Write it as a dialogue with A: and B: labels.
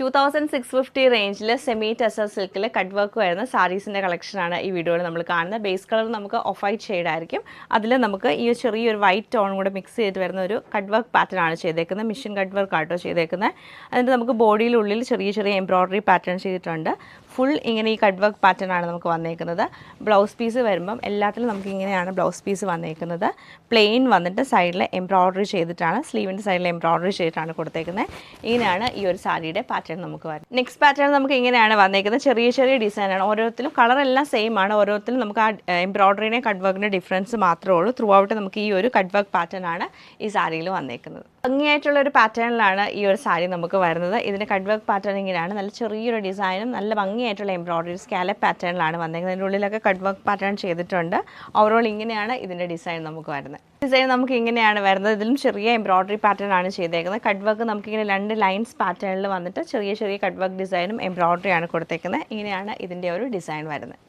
A: 2650 റേഞ്ചിൽ സെമി ടെസർ സിൽക്കിൽ cut work വരുന്ന സാരീസിൻ്റെ കളക്ഷനാണ് ഈ വീഡിയോയിൽ നമ്മൾ കാണുന്നത്. ബേസ് കളർ നമുക്ക് ഓഫ് വൈറ്റ് ഷെയ്ഡായിരിക്കും. അതിൽ നമുക്ക് ഈ ചെറിയൊരു വൈറ്റ് ടോൺ കൂടെ മിക്സ് ചെയ്തിട്ട് വരുന്ന ഒരു കട്ട് വർക്ക് പാറ്റേൺ ആണ് ചെയ്തേക്കുന്നത്. മിഷൻ കട്ട് വർക്ക് ആട്ടോ ചെയ്തേക്കുന്നത്. അതിൻ്റെ നമുക്ക് ബോഡിയിലുള്ളിൽ ചെറിയ ചെറിയ എംബ്രോയ്ഡറി പാറ്റേൺ ചെയ്തിട്ടുണ്ട്. ഫുൾ ഇങ്ങനെ ഈ കട്ട് വർക്ക് പാറ്റേൺ ആണ് നമുക്ക് വന്നേക്കുന്നത്. ബ്ലൗസ് പീസ് വരുമ്പം എല്ലാത്തിലും നമുക്ക് ഇങ്ങനെയാണ് ബ്ലൗസ് പീസ് വന്നേക്കുന്നത്. പ്ലെയിൻ വന്നിട്ട് സൈഡിൽ എംബ്രോയ്ഡറി ചെയ്തിട്ടാണ്, സ്ലീവിൻ്റെ സൈഡിൽ എംബ്രോയ്ഡറി ചെയ്തിട്ടാണ് കൊടുത്തേക്കുന്നത്. ഇങ്ങനെയാണ് ഈ ഒരു സാരിയുടെ പാറ്റേൺ നമുക്ക് വരുന്നത്. നെക്സ്റ്റ് പാറ്റേൺ നമുക്ക് ഇങ്ങനെയാണ് വന്നേക്കുന്നത്. ചെറിയ ചെറിയ ഡിസൈനാണ്. ഓരോരുത്തരും കളറെല്ലാം സെയിം ആണ്. ഓരോരുത്തരും നമുക്ക് ആ എംബ്രോയ്ഡറിനെ കട്ട് വർക്കിൻ്റെ ഡിഫറൻസ് മാത്രമേ ഉള്ളൂ. ത്രൂ ഔട്ട് നമുക്ക് ഈ ഒരു കട്ട് വർക്ക് പാറ്റേൺ ആണ് ഈ സാരിയിൽ വന്നേക്കുന്നത്. ഭംഗിയായിട്ടുള്ള ഒരു പാറ്റേണിലാണ് ഈ ഒരു സാരി നമുക്ക് വരുന്നത്. ഇതിൻ്റെ കട്ട് വർക്ക് പാറ്റേൺ ഇങ്ങനെയാണ്. നല്ല ചെറിയൊരു ഡിസൈനും നല്ല ഭംഗിയായിട്ടുള്ള എംബ്രോയ്ഡറി സ്കാലപ്പ് പാറ്റേണിലാണ് വന്നേക്കുന്നത്. അതിൻ്റെ ഉള്ളിലൊക്കെ കട്ട് വർക്ക് പാറ്റേൺ ചെയ്തിട്ടുണ്ട്. ഓവറോൾ ഇങ്ങനെയാണ് ഇതിൻ്റെ ഡിസൈൻ നമുക്ക് വരുന്നത്. ഡിസൈൻ നമുക്ക് ഇങ്ങനെയാണ് വരുന്നത്. ഇതിലും ചെറിയ എംബ്രോയ്ഡറി പാറ്റേൺ ആണ് ചെയ്തേക്കുന്നത്. കട്ട് വർക്ക് നമുക്കിങ്ങനെ 2 ലൈൻസ് പാറ്റേണിൽ വന്നിട്ട് ചെറിയ ചെറിയ കട്ട് വർക്ക് ഡിസൈനും എംബ്രോയ്ഡറി ആണ് കൊടുത്തേക്കുന്നത്. ഇങ്ങനെയാണ് ഇതിൻ്റെ ഒരു ഡിസൈൻ വരുന്നത്.